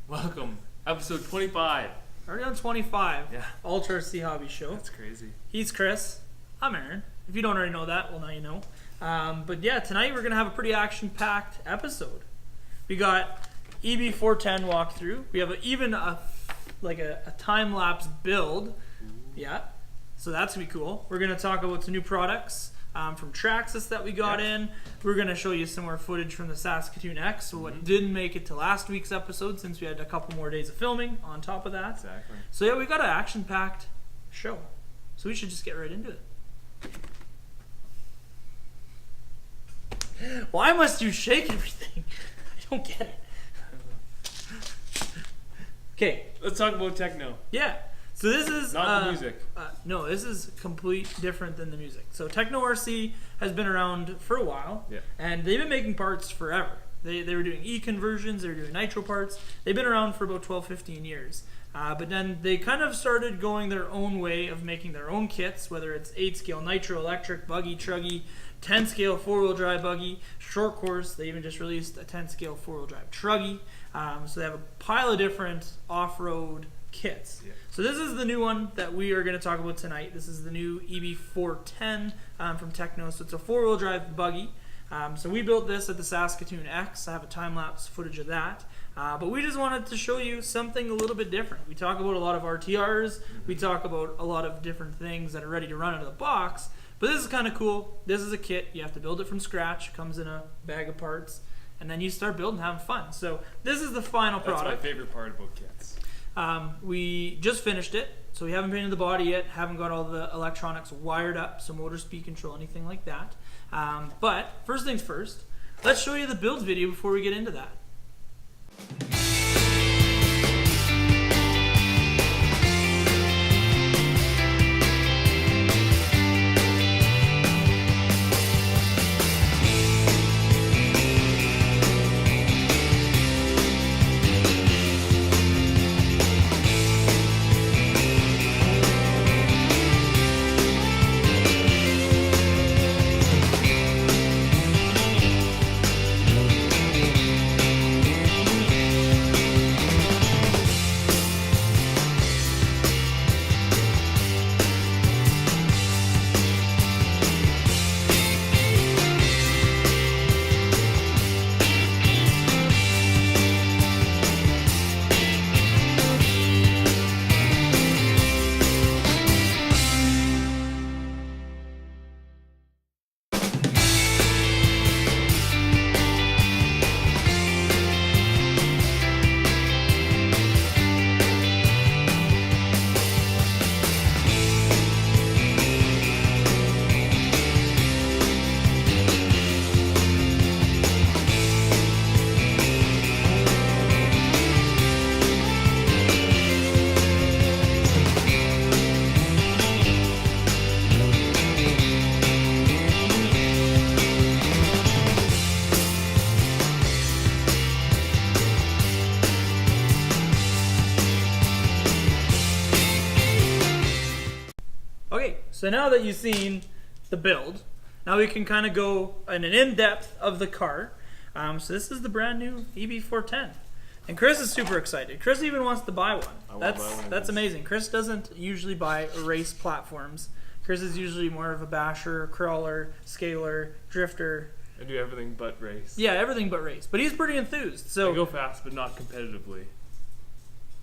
Welcome. Episode 25. Already on 25. Yeah. Ultra C Hobby Show. That's crazy. He's Chris. I'm Aaron. If you don't already know that, well, now you know. But yeah, tonight we're going to have a pretty action-packed episode. We got EB410 walkthrough. We have even a time-lapse build. Yeah. So that's going to be cool. We're going to talk about some new products from Traxxas that we got in. We're going to show you some more footage from the Saskatoon X, so what didn't make it to last week's episode since we had a couple more days of filming on top of that. Exactly. So yeah, we got an action-packed show. So we should just get right into it. Why must you shake everything? I don't get it. Okay. Let's talk about Tekno. Yeah. So this is not the music. No, this is complete different than the music. So Tekno RC has been around for a while, and they've been making parts forever. They were doing E-conversions, they were doing nitro parts. They've been around for about 12, 15 years. But then they kind of started going their own way of making their own kits, whether it's 8-scale nitro, electric, buggy, truggy, 10-scale 4-wheel drive buggy, short course. They even just released a 10-scale 4-wheel drive truggy. So they have a pile of different off-road kits. Yeah. So this is the new one that we are going to talk about tonight. This is the new EB410 from Tekno. So it's a 4-wheel drive buggy. So we built this at the Saskatoon X. I have a time-lapse footage of that. But we just wanted to show you something a little bit different. We talk about a lot of RTRs. We talk about a lot of different things that are ready to run out of the box. But this is kind of cool. This is a kit. You have to build it from scratch. It comes in a bag of parts. And then you start building, having fun. So this is the final product. That's my favorite part about kits. We just finished it. So we haven't painted the body yet. Haven't got all the electronics wired up. So motor, speed control, anything like that. But first things first. Let's show you the build video before we get into that. So now that you've seen the build, now we can kind of go in an in-depth of the car. So this is the brand new EB410. And Chris is super excited. Chris even wants to buy one. That's amazing. Chris doesn't usually buy race platforms. Chris is usually more of a basher, crawler, scaler, drifter. I do everything but race. Yeah, everything but race. But he's pretty enthused. So I go fast, but not competitively.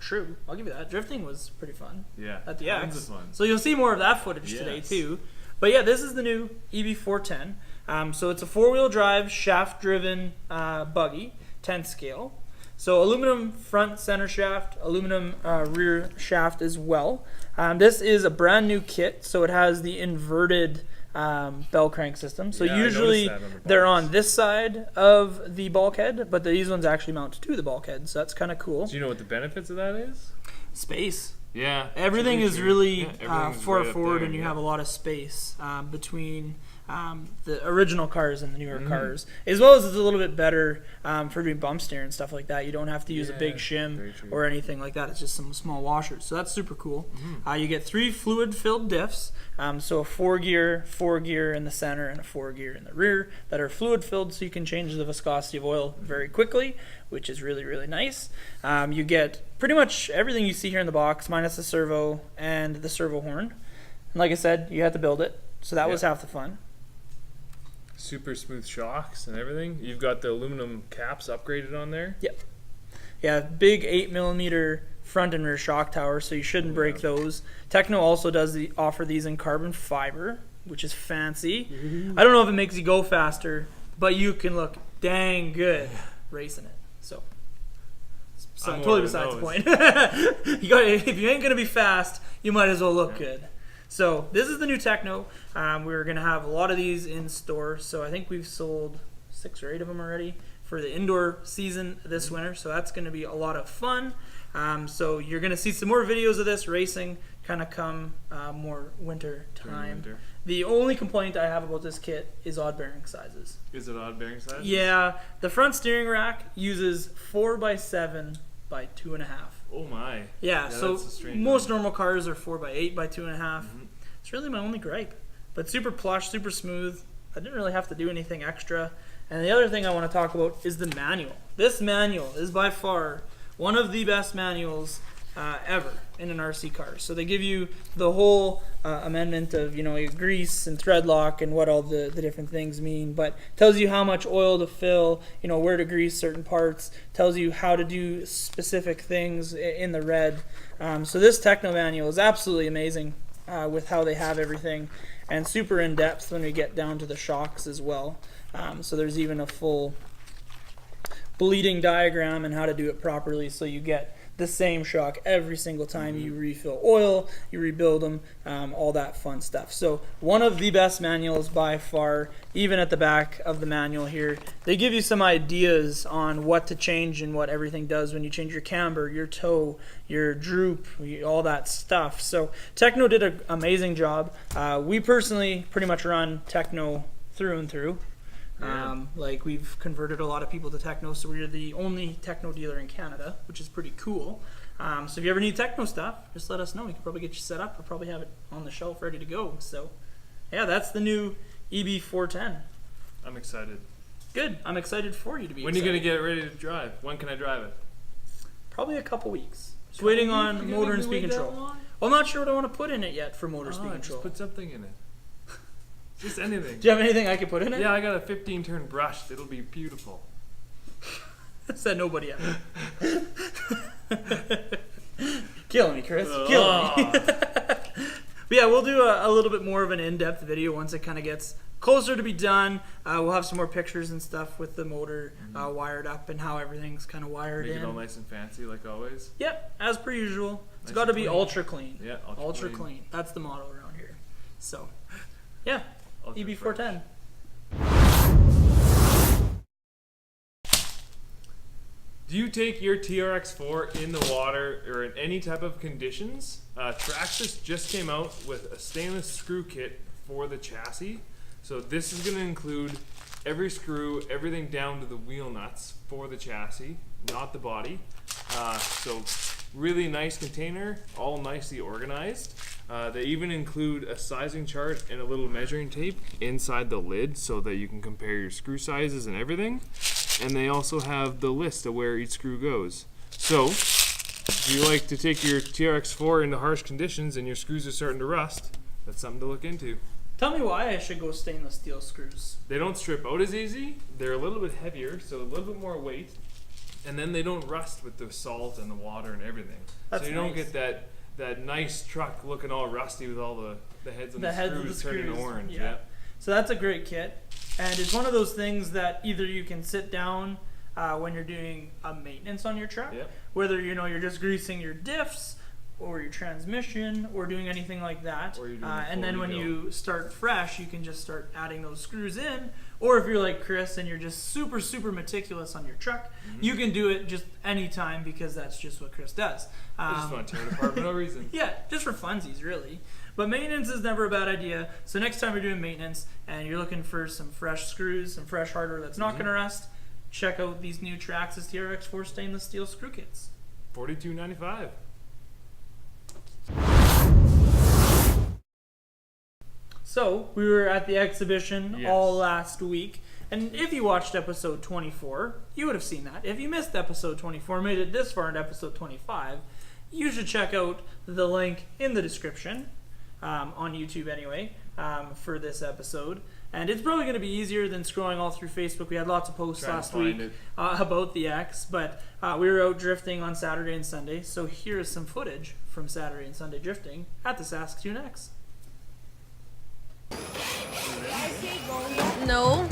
True, I'll give you that. Drifting was pretty fun. Yeah, at the X. Fun. So you'll see more of that footage today too. But yeah, this is the new EB410. So it's a 4-wheel drive, shaft-driven buggy, 10 scale. So aluminum front center shaft, aluminum rear shaft as well. This is a brand new kit, so it has the inverted bell crank system. So usually they're on this side of the bulkhead, but these ones actually mount to the bulkhead, so that's kind of cool. Do you know what the benefits of that is? Space. Yeah. Everything is really everything's far right forward, there, and you have a lot of space between the original cars and the newer cars, as well as it's a little bit better for doing bump steer and stuff like that. You don't have to use a big shim or anything like that. It's just some small washers, so that's super cool. You get 3 fluid-filled diffs, so a 4-gear in the center and a 4-gear in the rear that are fluid-filled, so you can change the viscosity of oil very quickly, which is really, really nice. You get pretty much everything you see here in the box, minus the servo and the servo horn. And like I said, you had to build it, so that was half the fun. Super smooth shocks and everything. You've got the aluminum caps upgraded on there. Yep. Yeah, big 8mm front and rear shock tower, so you shouldn't break those. Tekno also does offer these in carbon fiber, which is fancy. I don't know if it makes you go faster, but you can look dang good racing it. So totally besides the point. If you ain't gonna be fast, you might as well look good. So this is the new Tekno. We're going to have a lot of these in store. So I think we've sold 6 or 8 of them already for the indoor season this winter. So that's going to be a lot of fun. So you're going to see some more videos of this racing kind of come more winter time. The only complaint I have about this kit is odd bearing sizes. Is it odd bearing sizes? Yeah. The front steering rack uses 4x7 by 2.5. Oh my. Yeah, so most normal cars are 4x8 by 2.5. It's really my only gripe. But super plush, super smooth. I didn't really have to do anything extra. And the other thing I want to talk about is the manual. This manual is by far one of the best manuals ever in an RC car. So they give you the whole amendment of, your grease and thread lock and what all the different things mean, but tells you how much oil to fill, where to grease certain parts, tells you how to do specific things in the red. So this Tekno manual is absolutely amazing with how they have everything, and super in depth when we get down to the shocks as well. So there's even a full bleeding diagram and how to do it properly, so you get the same shock every single time you refill oil, you rebuild them, all that fun stuff. So one of the best manuals by far. Even at the back of the manual here, they give you some ideas on what to change and what everything does when you change your camber, your toe, your droop, all that stuff. So Tekno did an amazing job. We personally pretty much run Tekno through and through. Like we've converted a lot of people to Tekno, so we're the only Tekno dealer in Canada, which is pretty cool. So if you ever need Tekno stuff, just let us know. We can probably get you set up or probably have it on the shelf ready to go. So yeah, that's the new EB410. I'm excited. Good. I'm excited for you to be When are you going to get it ready to drive? When can I drive it? Probably a couple weeks. Just waiting on motor and speed control. Well, I'm not sure what I want to put in it yet for motor speed control. Just put something in it. Just anything. Do you have anything I can put in it? Yeah, I got a 15-turn brush. It'll be beautiful. Said nobody ever. Killing me, Chris. Killing me. But yeah, we'll do a little bit more of an in-depth video once it kind of gets closer to be done. We'll have some more pictures and stuff with the motor wired up and how everything's kind of wired in. Make it all nice and fancy like always. Yep, as per usual. It's got to be ultra clean. Yeah, ultra clean. That's the motto around here. So, yeah. EB410. Do you take your TRX4 in the water or in any type of conditions? Traxxas just came out with a stainless screw kit for the chassis. So this is going to include every screw, everything down to the wheel nuts for the chassis, not the body. So really nice container, all nicely organized. They even include a sizing chart and a little measuring tape inside the lid so that you can compare your screw sizes and everything. And they also have the list of where each screw goes. So, if you like to take your TRX4 into harsh conditions and your screws are starting to rust, that's something to look into. Tell me why I should go stainless steel screws. They don't strip out as easy. They're a little bit heavier, so a little bit more weight. And then they don't rust with the salt and the water and everything. That's so you don't get that nice truck looking all rusty with all the heads on the screws turning orange. Yeah. So that's a great kit. And it's one of those things that either you can sit down when you're doing a maintenance on your truck, whether you're just greasing your diffs or your transmission or doing anything like that. And then when you start fresh, you can just start adding those screws in. Or if you're like Chris and you're just super, super meticulous on your truck, you can do it just anytime because that's just what Chris does. I just want to tear it apart for no reason. Yeah, just for funsies, really. But maintenance is never a bad idea. So next time you're doing maintenance and you're looking for some fresh screws, some fresh hardware that's not going to rust, check out these new Traxxas TRX4 stainless steel screw kits. $42.95. So we were at the exhibition Yes. all last week. And if you watched episode 24, you would have seen that. If you missed episode 24, made it this far into episode 25, you should check out the link in the description, on YouTube anyway, for this episode. And it's probably going to be easier than scrolling all through Facebook. We had lots of posts last week about the X, but we were out drifting on Saturday and Sunday. So here is some footage from Saturday and Sunday drifting at the Saskatoon X. No.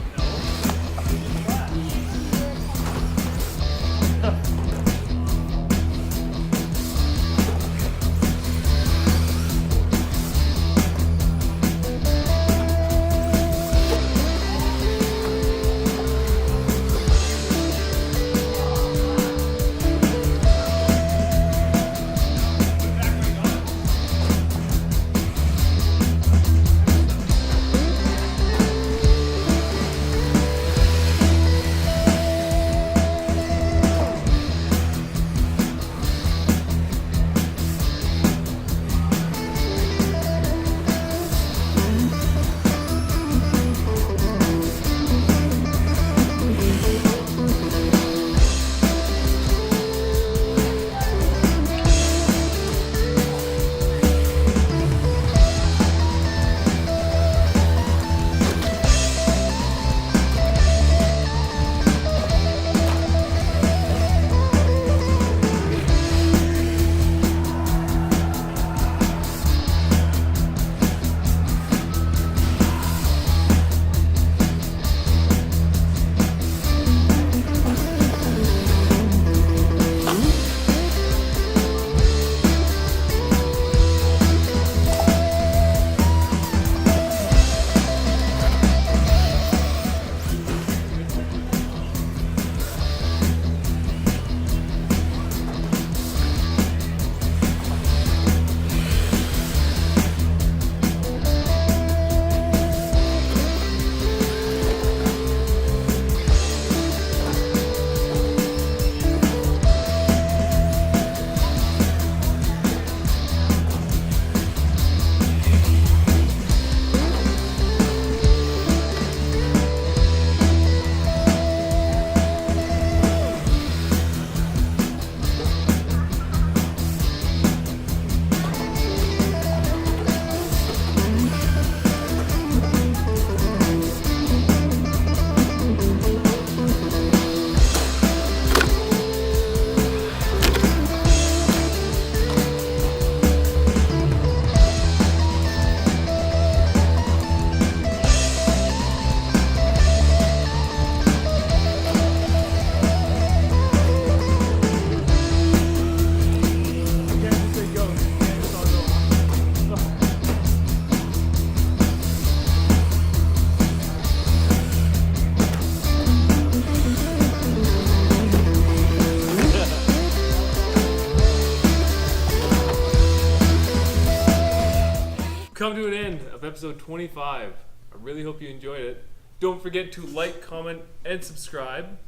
Come to an end of episode 25. I really hope you enjoyed it. Don't forget to like, comment, and subscribe.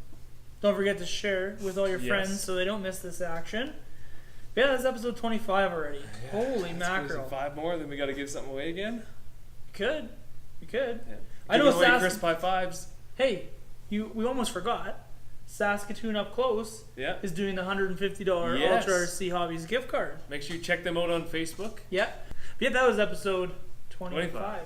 Don't forget to share with all your friends so they don't miss this action. But yeah, that's episode 25 already. Yeah, Holy mackerel. 5 more, then we got to give something away again. You could. Yeah. I know away crisp high fives. Hey, we almost forgot. Saskatoon Up Close is doing the $150 Ultra RC Hobbies gift card. Make sure you check them out on Facebook. Yeah. But yeah, that was episode 25.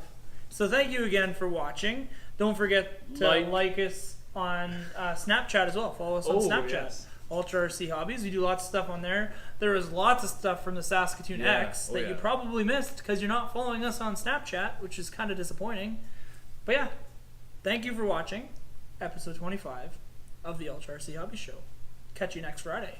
So thank you again for watching. Don't forget to like us on Snapchat as well. Follow us on Snapchat. Yes. Ultra RC Hobbies. We do lots of stuff on there. There was lots of stuff from the Saskatoon X that you probably missed because you're not following us on Snapchat, which is kind of disappointing. But yeah, thank you for watching episode 25 of the Ultra RC Hobby Show. Catch you next Friday.